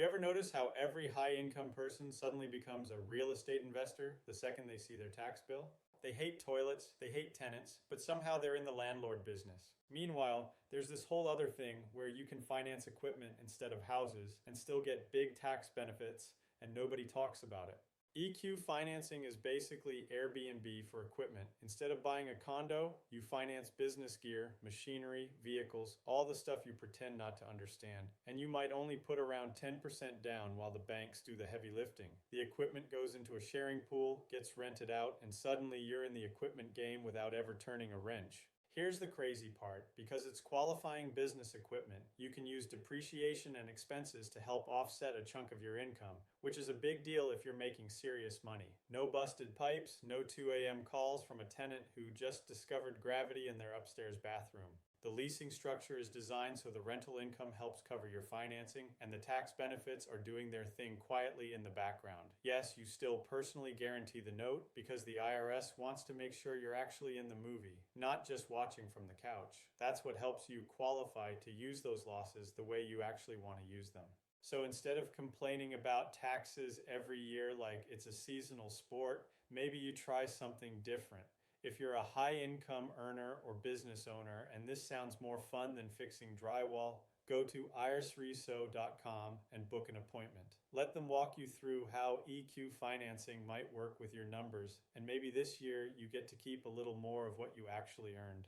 You ever notice how every high income person suddenly becomes a real estate investor the second they see their tax bill? They hate toilets, they hate tenants, but somehow they're in the landlord business. Meanwhile, there's this whole other thing where you can finance equipment instead of houses and still get big tax benefits, and nobody talks about it. EQ financing is basically Airbnb for equipment. Instead of buying a condo, you finance business gear, machinery, vehicles, all the stuff you pretend not to understand. And you might only put around 10% down while the banks do the heavy lifting. The equipment goes into a sharing pool, gets rented out, and suddenly you're in the equipment game without ever turning a wrench. Here's the crazy part. Because it's qualifying business equipment, you can use depreciation and expenses to help offset a chunk of your income, which is a big deal if you're making serious money. No busted pipes, no 2 a.m. calls from a tenant who just discovered gravity in their upstairs bathroom. The leasing structure is designed so the rental income helps cover your financing, and the tax benefits are doing their thing quietly in the background. Yes, you still personally guarantee the note because the IRS wants to make sure you're actually in the movie, not just watching from the couch. That's what helps you qualify to use those losses the way you actually want to use them. So instead of complaining about taxes every year like it's a seasonal sport, maybe you try something different. If you're a high income earner or business owner and this sounds more fun than fixing drywall, go to irsreso.com and book an appointment. Let them walk you through how EQ financing might work with your numbers, and maybe this year you get to keep a little more of what you actually earned.